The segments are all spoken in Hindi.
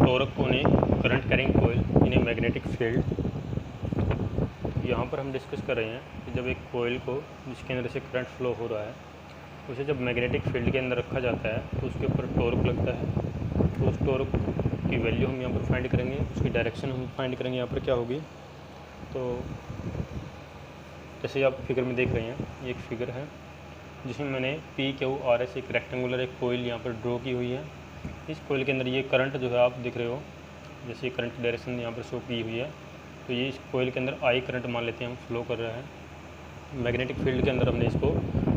Torque on a current carrying coil in a magnetic field. यहाँ पर हम डिस्कस कर रहे हैं कि जब एक कोयल को जिसके अंदर से करंट फ्लो हो रहा है उसे जब मैग्नेटिक फील्ड के अंदर रखा जाता है तो उसके ऊपर टॉर्क लगता है। तो उस टॉर्क की वैल्यू हम यहाँ पर फाइंड करेंगे, उसकी डायरेक्शन हम फाइंड करेंगे यहाँ पर क्या होगी। तो जैसे आप फिगर में देख रहे हैं, ये एक फिगर है जिसमें मैंने PQRS एक रेक्टेंगुलर एक कोयल यहाँ पर ड्रॉ की हुई है। इस कोयल के अंदर ये करंट जो है आप दिख रहे हो, जैसे ये करंट की डायरेक्शन यहाँ पर शो की हुई है। तो ये इस कोयल के अंदर I करंट मान लेते हैं हम फ्लो कर रहा है। मैग्नेटिक फील्ड के अंदर हमने इसको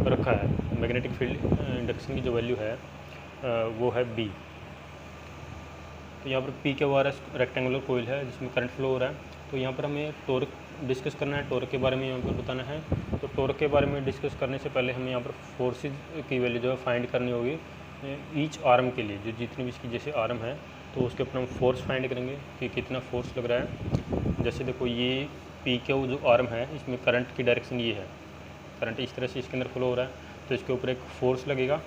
रखा है। मैग्नेटिक फील्ड इंडक्शन की जो वैल्यू है वो है B। तो यहाँ पर PQRS रेक्टेंगुलर कोयल है जिसमें करंट फ्लो हो रहा है। तो यहाँ पर हमें टॉर्क डिस्कस करना है, टॉर्क के बारे में यहाँ पर बताना है। तो टॉर्क के बारे में डिस्कस करने से पहले हमें यहाँ पर फोर्सेज की वैल्यू जो है फाइंड करनी होगी ईच आर्म के लिए। जो जितनी भी इसकी जैसे आर्म है तो उसके ऊपर हम फोर्स फाइंड करेंगे कि कितना फोर्स लग रहा है। जैसे देखो ये PQ जो आर्म है इसमें करंट की डायरेक्शन ये है, करंट इस तरह से इसके अंदर फ्लो हो रहा है तो इसके ऊपर एक फोर्स लगेगा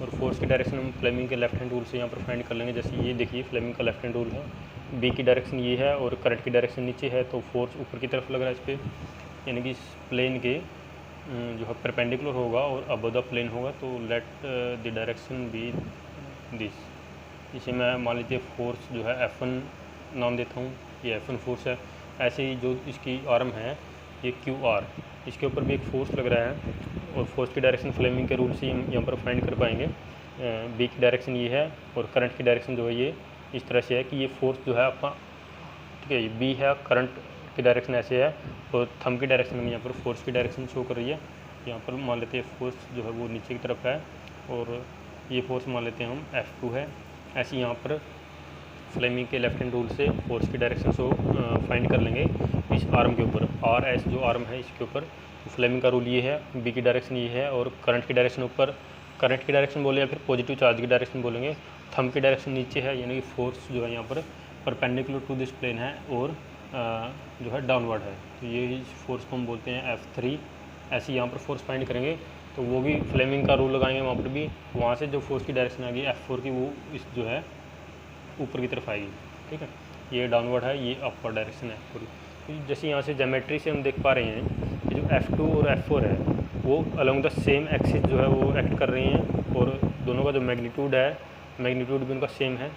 और फोर्स की डायरेक्शन हम फ्लेमिंग के लेफ्ट हैंड रूल से यहाँ पर फाइंड कर लेंगे। जैसे ये देखिए फ्लेमिंग का लेफ्ट हैंड रूल है, B की डायरेक्शन ये है और करंट की डायरेक्शन नीचे है तो फोर्स ऊपर की तरफ लग रहा है इस पर, यानी कि इस प्लेन के जो है परपेंडिकुलर होगा और अबव द प्लेन होगा। तो let the direction be this. इसे मैं मान लीजिए फोर्स जो है F1 नाम देता हूँ, ये F1 फोर्स है। ऐसे ही जो इसकी आर्म है ये QR, इसके ऊपर भी एक फोर्स लग रहा है और फोर्स की डायरेक्शन फ्लेमिंग के रूल से हम यहाँ पर फाइंड कर पाएंगे। B की डायरेक्शन ये है और करंट की डायरेक्शन जो है ये इस तरह से है कि ये फोर्स जो है आपका, ठीक है, B है, करंट की डायरेक्शन ऐसे है और थंब की डायरेक्शन में यहाँ पर फोर्स की डायरेक्शन शो कर रही है। यहाँ पर मान लेते हैं फोर्स जो है वो नीचे की तरफ है और ये फोर्स मान लेते हैं हम F2 है। ऐसे यहाँ पर फ्लेमिंग के लेफ्ट हैंड रूल से फोर्स की डायरेक्शन शो फाइंड कर लेंगे इस आर्म के ऊपर। RS जो आर्म है इसके ऊपर फ्लेमिंग का रूल ये है, B की डायरेक्शन ये है और करंट की डायरेक्शन ऊपर, करंट की डायरेक्शन बोले या फिर पॉजिटिव चार्ज की डायरेक्शन बोलेंगे। थंब की डायरेक्शन नीचे है, यानी कि फोर्स जो है यहाँ पर परपेंडिकुलर टू दिस प्लेन है और जो है डाउनवर्ड है। तो ये फोर्स को हम बोलते हैं F3। ऐसे यहाँ पर फोर्स फाइंड करेंगे तो वो भी फ्लेमिंग का रूल लगाएंगे वहाँ पर भी। वहाँ से जो फोर्स की डायरेक्शन आएगी F4 की वो इस जो है ऊपर की तरफ आएगी, ठीक है। ये डाउनवर्ड है, ये अपवर्ड डायरेक्शन है पूरी। तो जैसे यहाँ से ज्योमेट्री से हम देख पा रहे हैं कि जो F2 और F4 है वो अलॉन्ग द सेम एक्सिस जो है वो एक्ट कर रही हैं और दोनों का जो मैग्नीट्यूड है, मैग्नीट्यूड भी उनका सेम है,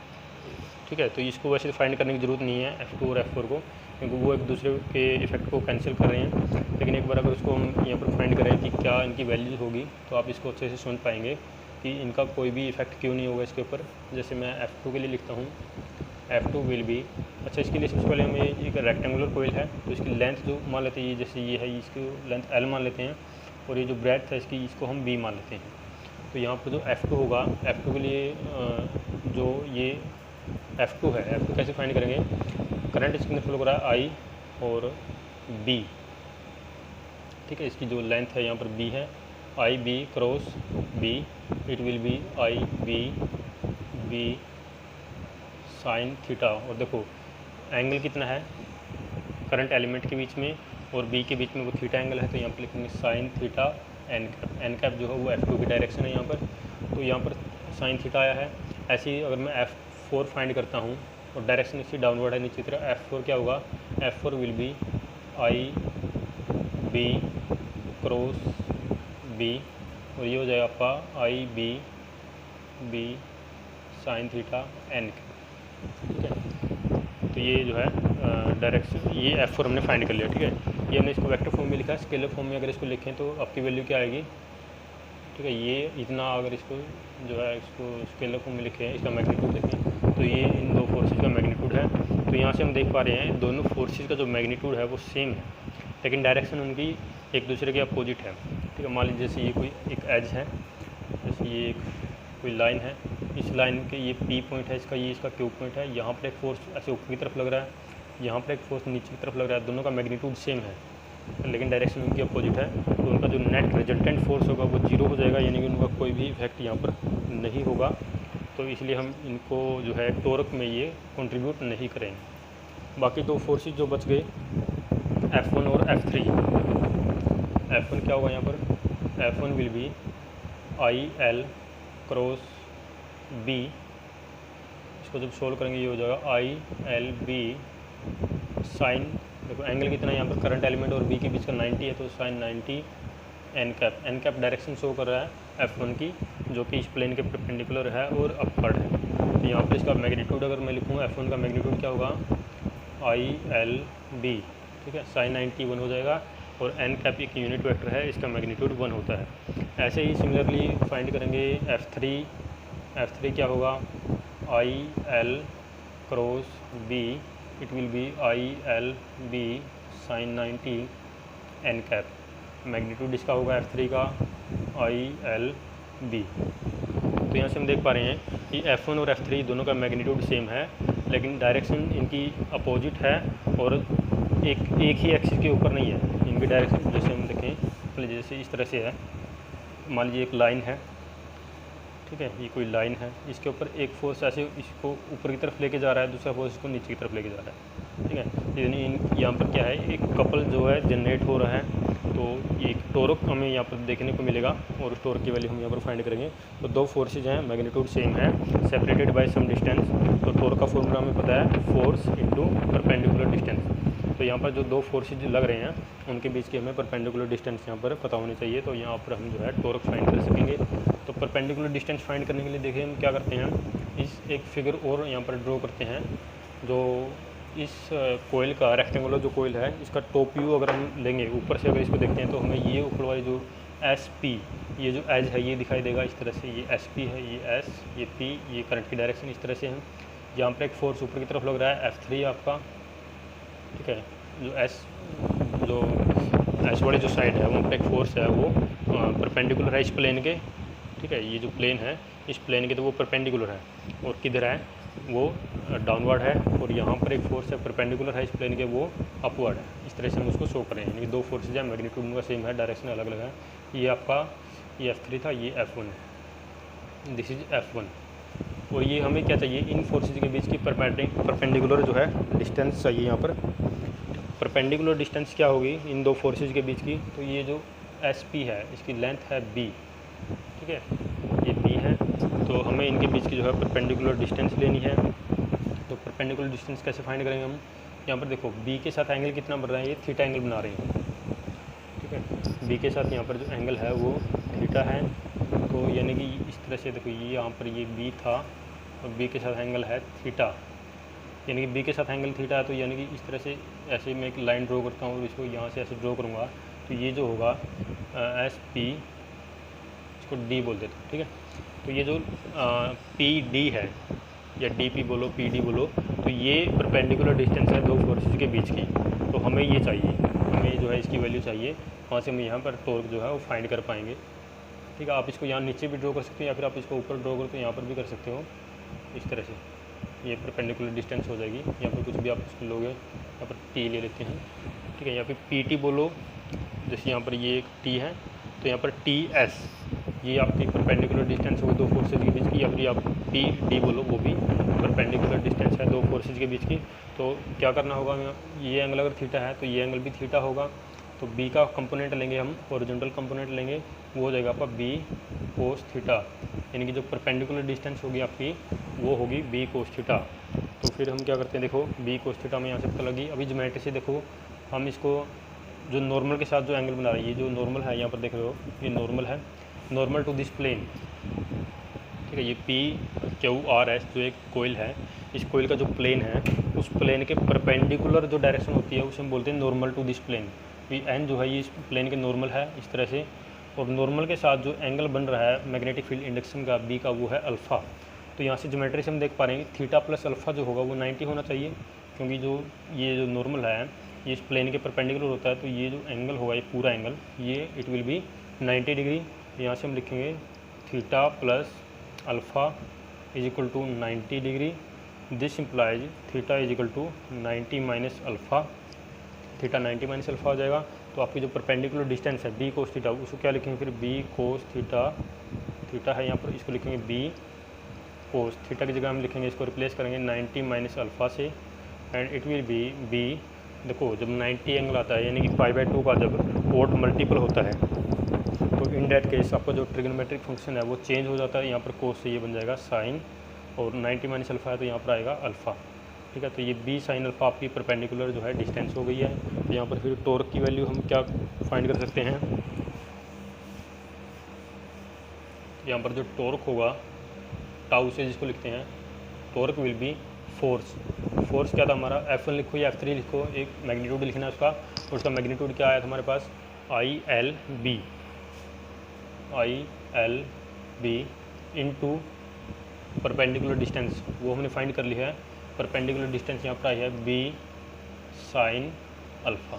ठीक है। तो इसको वैसे फाइंड करने की ज़रूरत नहीं है F2 और F4 को, क्योंकि वो एक दूसरे के इफेक्ट को कैंसिल कर रहे हैं। लेकिन एक बार अगर उसको हम यहाँ पर फाइंड करें कि क्या इनकी वैल्यूज होगी तो आप इसको अच्छे से समझ पाएंगे कि इनका कोई भी इफेक्ट क्यों नहीं होगा इसके ऊपर। जैसे मैं F2 के लिए लिखता हूँ, F2 विल बी, अच्छा इसके लिए सबसे पहले हमें एक रेक्टेंगुलर कोयल है तो इसकी लेंथ जो मान लेते हैं, ये जैसे ये है इसकी लेंथ L मान लेते हैं और ये जो ब्रेड्थ है इसकी इसको हम B मान लेते हैं। तो यहाँ पर जो F2 होगा, F2 के लिए जो ये F2 है, F2 कैसे फाइंड करेंगे, करंट इसके अंदर फ्लो कर रहा है I और B, ठीक है। इसकी जो लेंथ है यहाँ पर B है, IB cross B, it will B IB sine theta. और देखो एंगल कितना है करंट एलिमेंट के बीच में और B के बीच में, वो थीटा एंगल है। तो यहाँ पर लिखेंगे साइन थीटा एन कैप जो है वो F2 की डायरेक्शन है यहाँ पर। तो यहाँ पर साइन थीटा आया है। ऐसे ही अगर मैं F4 फाइंड करता हूँ और डायरेक्शन इसकी डाउनवर्ड है नीचे की तरफ, F4 क्या होगा, F4 will be IB cross B और ये हो जाएगा आपका IB साइन थीटा एन, ठीक है। तो ये जो है डायरेक्शन, ये F4 हमने फाइंड कर लिया, ठीक है। ये हमने इसको वेक्टर फॉर्म में लिखा है। स्केलर फॉर्म में अगर इसको लिखें तो आपकी वैल्यू क्या आएगी, ठीक है। ये इतना अगर इसको जो है इसको स्केलर फॉर्म में लिखें, इसका मैग्नीट्यूड देखें तो ये इन दो फोर्सेज का मैग्नीट्यूड है। तो यहाँ से हम देख पा रहे हैं दोनों फोर्सेज का जो मैग्नीट्यूड है वो सेम है, लेकिन डायरेक्शन उनकी एक दूसरे के अपोजिट है, ठीक है। मान लीजिए जैसे ये कोई एक एज है, जैसे ये एक कोई लाइन है, इस लाइन के ये P पॉइंट है इसका, ये इसका Q पॉइंट है। यहाँ पर एक फोर्स ऐसे ऊपर की तरफ लग रहा है, यहाँ पर एक फोर्स नीचे की तरफ लग रहा है। दोनों का मैग्नीट्यूड सेम है लेकिन डायरेक्शन उनकी अपोजिट है। तो उनका जो नेट रिजल्टेंट फोर्स होगा वो 0 हो जाएगा, यानी कि उनका कोई भी इफेक्ट यहाँ पर नहीं होगा। तो इसलिए हम इनको जो है टॉर्क में ये कंट्रीब्यूट नहीं करेंगे। बाकी दो फोर्सेज जो बच गए F1 और F3, F1 क्या होगा यहाँ पर, F1 will be IL cross B, इसको जब सोल्व करेंगे ये हो जाएगा आई एल बी साइन, देखो एंगल कितना है यहाँ पर करंट एलिमेंट और बी के बीच का 90 है, तो sine 90 N cap direction show कर रहा है F1 की, जो कि इस प्लेन के परपेंडिकुलर है और अपवर्ड है। तो यहाँ पर इसका मैग्नीट्यूड अगर मैं लिखूँगा F1 का मैग्नीट्यूड क्या होगा आई एल बी, ठीक है, साइन 90 1 हो जाएगा, और एन कैप एक यूनिट वेक्टर है, इसका मैग्नीट्यूड 1 होता है। ऐसे ही सिमिलरली फाइंड करेंगे F3 क्या होगा I L cross B, it will be I L B sine 90 N cap, magnitude इसका होगा F3 का आई एल बी। तो यहाँ से हम देख पा रहे हैं कि F1 और F3 दोनों का मैग्नीट्यूड सेम है, लेकिन डायरेक्शन इनकी अपोजिट है और एक ही एक्सिस के ऊपर नहीं है इनकी डायरेक्शन। जैसे हम देखें, जैसे इस तरह से है, मान लीजिए एक लाइन है, ठीक है, ये कोई लाइन है, इसके ऊपर एक फोर्स ऐसे इसको ऊपर की तरफ लेके जा रहा है, दूसरा फोर्स इसको नीचे की तरफ लेके जा रहा है, ठीक है। यानी यहाँ पर क्या है, एक कपल जो है जनरेट हो रहा है, तो एक टोरक हमें यहाँ पर देखने को मिलेगा और उस टोरक की वैल्यू हम यहाँ पर फाइंड करेंगे। तो दो फोर्सेज हैं, मैग्नीट्यूड सेम है, सेपरेटेड बाय सम डिस्टेंस। तो टोरक का फॉर्मूला हमें पता है फोर्स इनटू परपेंडिकुलर डिस्टेंस। तो यहाँ पर जो दो फोर्सेज लग रहे हैं उनके बीच की हमें परपेंडिकुलर डिस्टेंस यहाँ पर पता होनी चाहिए, तो यहाँ पर हम जो है टोरक फाइंड कर सकेंगे। तो परपेंडिकुलर डिस्टेंस फाइंड करने के लिए देखिए हम क्या करते हैं, इस एक फिगर और यहाँ पर ड्रॉ करते हैं। जो इस कोयल का रेक्टेंगुलर जो कोयल है, इसका टॉप व्यू अगर हम लेंगे ऊपर से, अगर इसको देखते हैं तो हमें ये ऊपर वाली जो एस पी, ये जो एज है ये दिखाई देगा इस तरह से, ये एस पी है, ये एस, ये पी, ये करंट की डायरेक्शन इस तरह से है। यहाँ पर एक फोर्स ऊपर की तरफ लग रहा है F3 आपका, ठीक है, जो एस वाली जो साइड है वहाँ पर एक फोर्स है, वो परपेंडिकुलर है इस प्लेन के, ठीक है, ये जो प्लेन है इस प्लेन के, तो वो परपेंडिकुलर है, और किधर है वो डाउनवर्ड है, और यहाँ पर एक फोर्स है परपेंडिकुलर है इस प्लेन के, वो अपवर्ड है। इस तरह से हम उसको शो करें, यानी दो फोर्सेज है, मैग्नीट्यूड उनका सेम है, डायरेक्शन अलग अलग है। ये आपका ये F3 था, ये F1 है, दिस इज F1। और ये हमें क्या चाहिए, इन फोर्सेज के बीच की परपेंडिकुलर जो है डिस्टेंस चाहिए। यहाँ पर परपेंडिकुलर डिस्टेंस क्या होगी इन दो फोर्सेज के बीच की, तो ये जो SP है इसकी लेंथ है B, ठीक है, ये B है, तो हमें इनके बीच की जो है परपेंडिकुलर डिस्टेंस लेनी है। तो परपेंडिकुलर डिस्टेंस कैसे फाइंड करेंगे हम, यहाँ पर देखो B के साथ एंगल कितना बन रहा है, ये थीटा एंगल बना रहे हैं, ठीक है, B के साथ यहाँ पर जो एंगल है वो थीटा है। तो यानी कि इस तरह से देखो, ये यहाँ पर ये B था और B के साथ एंगल है थीटा, यानी कि B के साथ एंगल थीटा है। तो यानी कि इस तरह से ऐसे मैं एक लाइन ड्रॉ करता हूँ और इसको यहाँ से ऐसे ड्रॉ करूँगा, तो ये जो होगा SP, इसको D बोल देते हैं, ठीक है। तो ये जो PD है, या DP बोलो, PD बोलो, तो ये परपेंडिकुलर डिस्टेंस है दो फोर्सेज के बीच की। तो हमें ये चाहिए, हमें जो है इसकी वैल्यू चाहिए, वहाँ से हम यहाँ पर टॉर्क जो है वो फाइंड कर पाएंगे, ठीक है। आप इसको यहाँ नीचे भी ड्रॉ कर सकते हो, या फिर आप इसको ऊपर ड्रॉ करो तो यहाँ पर भी कर सकते हो, इस तरह से ये परपेंडिकुलर डिस्टेंस हो जाएगी। यहाँ पर कुछ भी आप इसको लोगे, यहाँ पर T ले लेते हैं, ठीक है, यहाँ पर PT बोलो, जैसे यहाँ पर ये एक T है, तो यहाँ पर TS, ये आपकी परपेंडिकुलर डिस्टेंस होगी दो फोर्सेज के बीच की, या फिर आप PD बोलो, वो भी परपेंडिकुलर डिस्टेंस है दो फोर्सेज के बीच की। तो क्या करना होगा, ये एंगल अगर थीटा है तो ये एंगल भी थीटा होगा। तो B का कंपोनेंट लेंगे हम, हॉरिजॉन्टल कंपोनेंट लेंगे, वो हो जाएगा आपका B कोस थीटा, यानी कि जो परपेंडिकुलर डिस्टेंस होगी आपकी वो होगी B कोस थीटा। तो फिर हम क्या करते हैं, देखो B कोस थीटा में यहाँ से पता लगी। अभी ज्योमेट्री से देखो, हम इसको जो नॉर्मल के साथ जो एंगल बना रहे हैं, ये जो नॉर्मल है यहाँ पर देख रहे हो, ये नॉर्मल है, नॉर्मल टू दिस प्लेन, ठीक है। ये PQRS जो एक कोयल है, इस कोयल का जो प्लेन है उस प्लेन के परपेंडिकुलर जो डायरेक्शन होती है उसे हम बोलते हैं normal to this plane. N जो है ये इस प्लेन के नॉर्मल है इस तरह से, और नॉर्मल के साथ जो एंगल बन रहा है मैग्नेटिक फील्ड इंडक्शन का B का, वो है अल्फ़ा। तो यहाँ से ज्योमेट्री से हम देख पा रहे हैं थीटा प्लस अल्फ़ा जो होगा वो 90 होना चाहिए, क्योंकि ये जो नॉर्मल है ये इस प्लेन के परपेंडिकुलर होता है। तो ये जो एंगल होगा, ये पूरा एंगल, ये इट विल बी 90 डिग्री। यहाँ से हम लिखेंगे theta plus alpha is equal to 90 degree. This implies theta is equal to 90 minus alpha, theta 90 minus alpha हो जाएगा। तो आपकी जो परपेंडिकुलर डिस्टेंस है B कोस थीटा, उसको क्या लिखेंगे फिर, B कोस थीटा, थीटा है यहाँ पर, इसको लिखेंगे B कोस थीटा की जगह हम लिखेंगे, इसको रिप्लेस करेंगे 90 माइनस अल्फ़ा से, and it will B B। देखो जब 90 एंगल आता है, यानी कि π/2 का जब ओड मल्टीपल होता है, तो इन दैट केस आपका जो ट्रिग्नोमेट्रिक फंक्शन है वो चेंज हो जाता है। यहाँ पर कोस से ये बन जाएगा साइन और 90 माइनस अल्फ़ा है तो यहाँ पर आएगा अल्फ़ा। ठीक है, तो ये बी साइन अल्फ़ा आपकी परपेंडिकुलर जो है डिस्टेंस हो गई है। तो यहाँ पर फिर टॉर्क की वैल्यू हम क्या फाइंड कर सकते हैं, यहाँ पर जो टॉर्क होगा टाउ से जिसको लिखते हैं, torque will be force. Force क्या था हमारा, F1 लिखो या F3 लिखो, एक मैग्नीट्यूड लिखना है उसका, और उसका मैग्नीट्यूड क्या आया था हमारे पास, ILB इनटू परपेंडिकुलर डिस्टेंस, वो हमने फाइंड कर लिया है। परपेंडिकुलर डिस्टेंस यहाँ पर आई है B साइन अल्फ़ा।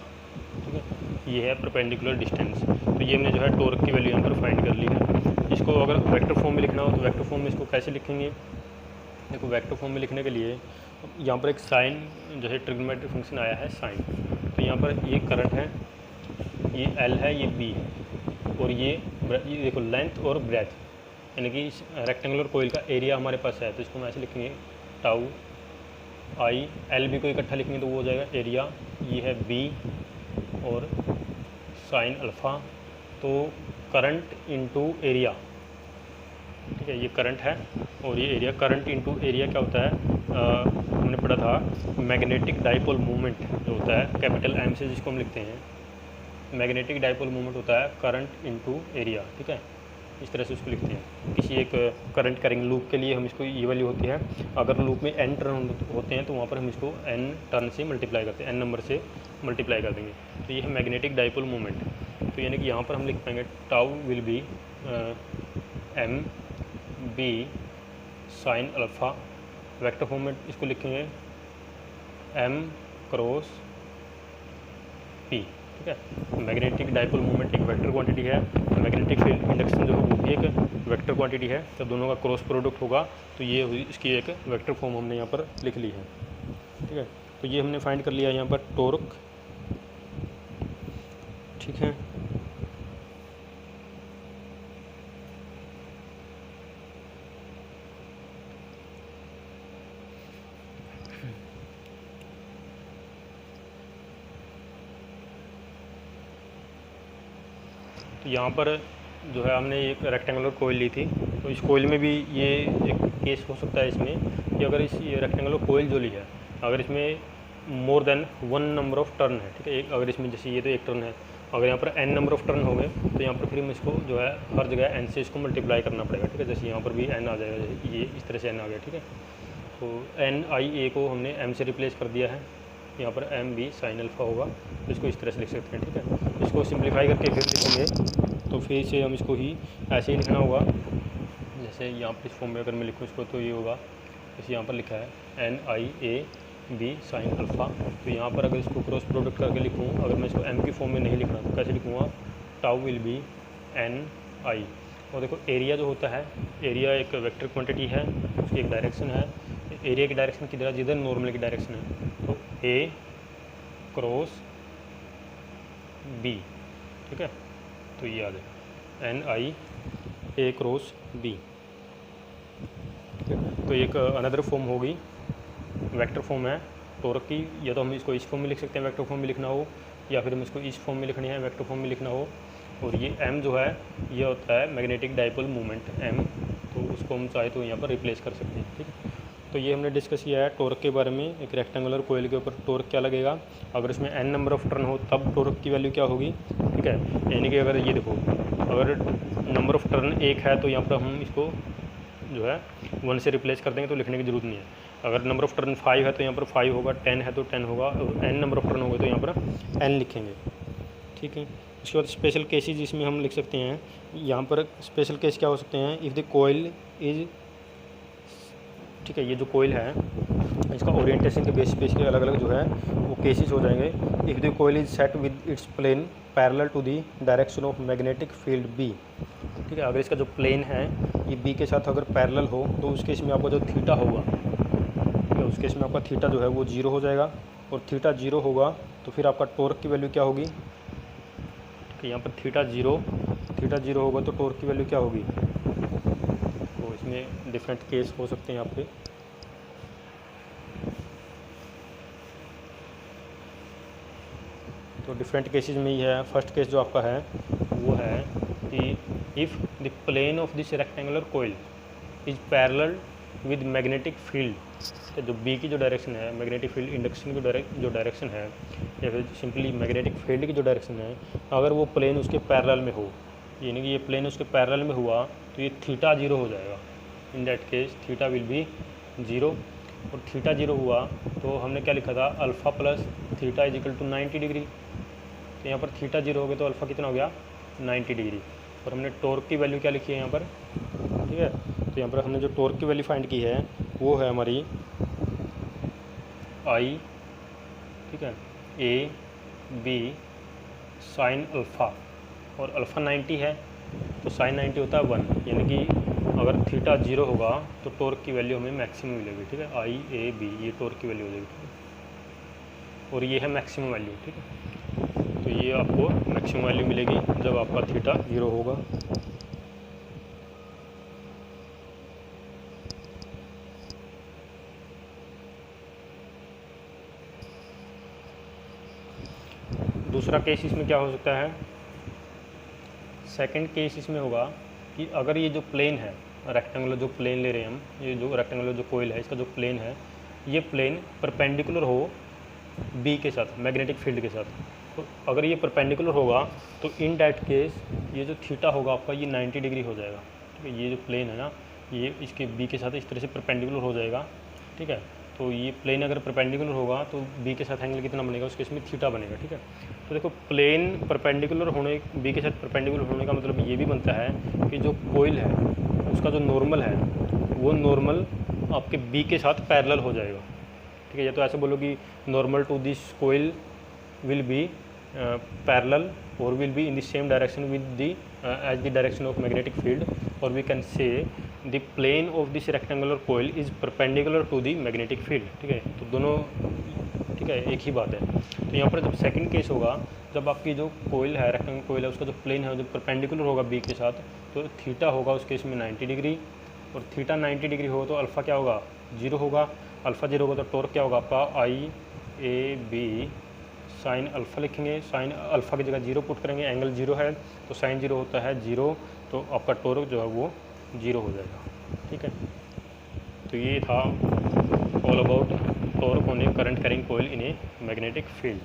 ठीक है, ये है परपेंडिकुलर डिस्टेंस। तो ये हमने जो है टॉर्क की वैल्यू यहाँ पर फाइंड कर ली है। इसको अगर वेक्टर फॉर्म में लिखना हो तो वेक्टर फॉर्म में इसको कैसे लिखेंगे, देखो वेक्टर फॉर्म में लिखने के लिए यहाँ पर एक साइन जो है ट्रिग्नोमेट्रिक फंक्शन आया है साइन। तो यहाँ पर ये करंट है, ये L है, ये B है, और ये देखो लेंथ और ब्रेथ, यानी कि रेक्टेंगुलर कोयल का एरिया हमारे पास है। तो इसको हम ऐसे लिखेंगे टाउ आई एल बी को इकट्ठा लिखेंगे तो वो हो जाएगा एरिया, ये है B और साइन अल्फ़ा, तो करंट इनटू एरिया। ठीक है, ये करंट है और ये एरिया, करंट इनटू एरिया क्या होता है, हमने पढ़ा था मैग्नेटिक डाइपोल मोमेंट जो होता है कैपिटल M से जिसको हम लिखते हैं, मैग्नेटिक डाइपोल मोमेंट होता है करंट इनटू एरिया। ठीक है, इस तरह से उसको लिखते हैं। किसी एक करंट कैरिंग लूप के लिए हम इसको ये वैल्यू होती है, अगर लूप में n टर्न होते हैं तो वहाँ पर हम इसको n टर्न से मल्टीप्लाई करते हैं, n नंबर से मल्टीप्लाई कर देंगे। तो ये है मैग्नेटिक डाइपोल मोमेंट। तो यानी कि यहाँ पर हम लिख पाएंगे tau will be M B sine alpha, vector form में इसको लिखेंगे M क्रॉस P। ठीक है, मैग्नेटिक डाइपोल मोमेंट एक वेक्टर क्वांटिटी है, मैग्नेटिक फील्ड इंडक्शन जो है वो भी एक वेक्टर क्वांटिटी है। तो दोनों का क्रॉस प्रोडक्ट होगा, तो ये हुई इसकी एक वेक्टर फॉर्म हमने यहाँ पर लिख ली है। ठीक है, तो ये हमने फाइंड कर लिया यहाँ पर टॉर्क। ठीक है, तो यहाँ पर जो है हमने एक रेक्टेंगुलर कोयल ली थी, तो इस कोयल में भी ये एक केस हो सकता है इसमें कि अगर इस रेक्टेंगुलर कोयल जो ली है, अगर इसमें more than 1 number of turn है। ठीक है, एक अगर इसमें जैसे ये तो एक टर्न है, अगर यहाँ पर n नंबर ऑफ टर्न हो गए तो यहाँ पर फिर हम इसको जो है हर जगह n से इसको मल्टीप्लाई करना पड़ेगा। ठीक है, जैसे यहाँ पर भी n आ जाएगा, जैसे ये इस तरह से n आ गया। ठीक है, तो NIA को हमने m से रिप्लेस कर दिया है, यहाँ पर MB साइन अल्फ़ा होगा, तो इसको इस तरह से लिख सकते हैं। ठीक है, इसको सिंप्लीफाई करके फिर लिखेंगे तो फिर से हम इसको ही ऐसे ही लिखना होगा, जैसे यहाँ पर इस फॉर्म में अगर मैं लिखूँ इसको तो ये होगा, जैसे यहाँ पर लिखा है NIAB साइन अल्फ़ा। तो यहाँ पर अगर इसको क्रॉस प्रोडक्ट करके लिखूँ, अगर मैं इसको M की फॉर्म में नहीं लिखना तो कैसे लिखूँगा, टाउ विल बी NI। और देखो एरिया जो होता है, एरिया एक वेक्टर क्वांटिटी है, उसकी एक डायरेक्शन है, एरिया की डायरेक्शन किधर है, जिधर नॉर्मल की डायरेक्शन है, तो A क्रॉस B। ठीक है, तो ये याद है NI A क्रॉस B। ठीक है, तो एक अनदर फॉर्म होगी, वेक्टर फॉर्म है टॉर्क की, या तो हम इसको इस फॉर्म में लिख सकते हैं वेक्टर फॉर्म में लिखना हो, या फिर हम इसको इस फॉर्म में लिखनी है वेक्टर फॉर्म में लिखना हो। और ये M जो है ये होता है मैग्नेटिक डाइपोल मोमेंट M, तो उसको हम चाहे तो यहाँ पर रिप्लेस कर सकते हैं। ठीक है, तो ये हमने डिस्कस किया है टॉर्क के बारे में, एक रेक्टेंगुलर कोयल के ऊपर टॉर्क क्या लगेगा, अगर इसमें n नंबर ऑफ टर्न हो तब टॉर्क की वैल्यू क्या होगी। ठीक है, यानी कि अगर ये देखो, अगर नंबर ऑफ टर्न 1 है तो यहाँ पर हम इसको जो है 1 से रिप्लेस कर देंगे, तो लिखने की ज़रूरत नहीं है। अगर नंबर ऑफ़ टर्न 5 है तो यहाँ पर 5 होगा, 10 है तो 10 होगा, और n नंबर ऑफ टर्न होगा तो यहाँ पर n लिखेंगे। ठीक है, उसके बाद स्पेशल केसेस इसमें हम लिख सकते हैं, यहाँ पर स्पेशल केस क्या हो सकते हैं, इफ़ द कोयल इज, ठीक है, ये जो कोयल है इसका ओरिएंटेशन के बेसिस पे इसके अलग अलग जो है वो केसेस हो जाएंगे। If the coil is set with its plane parallel to the direction of magnetic field B। ठीक है, अगर इसका जो प्लेन है ये B के साथ अगर पैरेलल हो तो उस केस में आपका जो थीटा होगा, ठीक है, उस केस में आपका थीटा जो है वो 0 हो जाएगा, और थीटा 0 होगा तो फिर आपका टॉर्क की वैल्यू क्या होगी। ठीक है, यहाँ पर थीटा जीरो होगा तो टॉर्क की वैल्यू क्या होगी। तो इसमें डिफरेंट केस हो सकते हैं यहाँ पे। तो डिफरेंट केसेस में ही है, फर्स्ट केस जो आपका है वो है कि if the plane of this rectangular coil is parallel with magnetic field, तो जो बी की जो डायरेक्शन है, मैग्नेटिक फील्ड इंडक्शन की जो डायरेक्शन है, या फिर सिंपली मैग्नेटिक फील्ड की जो डायरेक्शन है, अगर वो प्लेन उसके पैरेलल में हो, यानी कि ये प्लेन उसके पैरेलल में हुआ तो ये थीटा 0 हो जाएगा। In that case theta will be 0, और थीटा 0 हुआ तो हमने क्या लिखा था, alpha plus theta is equal to 90 degree. तो यहाँ पर थीटा 0 हो गया तो अल्फ़ा कितना हो गया, 90 डिग्री। और हमने टॉर्क की वैल्यू क्या लिखी है यहाँ पर, ठीक है। तो यहाँ पर हमने जो टॉर्क की वैल्यू फाइंड की है वो है हमारी आई, ठीक है, ए बी साइन अल्फ़ा, और अल्फ़ा 90 है तो साइन 90 होता है 1, यानी कि अगर थीटा 0 होगा तो टॉर्क की वैल्यू हमें मैक्सिमम मिलेगी, ठीक है। आई ए बी ये टॉर्क की वैल्यू हो जाएगी, ठीक है, और ये है मैक्सिमम वैल्यू, ठीक है। तो ये आपको मैक्सिमम वैल्यू मिलेगी जब आपका थीटा 0 होगा। दूसरा केस इसमें क्या हो सकता है, सेकंड केस इसमें होगा कि अगर ये जो प्लेन है, रेक्टेंगुलर जो प्लेन ले रहे हैं हम, ये जो रेक्टेंगुलर जो कोयल है इसका जो प्लेन है, ये प्लेन परपेंडिकुलर हो बी के साथ, मैग्नेटिक फील्ड के साथ। तो अगर ये परपेंडिकुलर होगा तो इन डैट केस ये जो थीटा होगा आपका ये 90 डिग्री हो जाएगा, ठीक है। ये जो प्लेन है ना, ये इसके बी के साथ इस तरह से परपेंडिकुलर हो जाएगा, ठीक है। तो ये प्लेन अगर परपेंडिकुलर होगा तो बी के साथ एंगल कितना बनेगा, उसके इसमें थीटा बनेगा, ठीक है। तो देखो प्लेन परपेंडिकुलर होने, बी के साथ परपेंडिकुलर होने का मतलब ये भी बनता है कि जो कोयल है उसका जो नॉर्मल है वो नॉर्मल आपके बी के साथ पैरेलल हो जाएगा, ठीक है। या तो ऐसे बोलो कि normal to this coil will be parallel और will be in the same direction with the as the direction of magnetic field, और we can say the plane of this rectangular coil is perpendicular to the magnetic field, ठीक है। तो दोनों, ठीक है, एक ही बात है। तो यहाँ पर जब सेकंड केस होगा, जब आपकी जो कोयल है, रेक्टेंगुलर कोयल है, उसका जो प्लेन है जब परपेंडिकुलर होगा बी के साथ, तो थीटा होगा उस केस में 90 डिग्री, और थीटा 90 डिग्री हो तो अल्फ़ा क्या होगा, 0 होगा। अल्फ़ा 0 होगा तो टॉर्क क्या होगा आपका, आई ए बी साइन अल्फ़ा लिखेंगे, साइन अल्फ़ा की जगह 0 पुट करेंगे, एंगल 0 है तो साइन 0 होता है 0, तो आपका टॉर्क जो है वो 0 हो जाएगा, ठीक है। तो ये था all about torque on a current carrying coil in a magnetic field.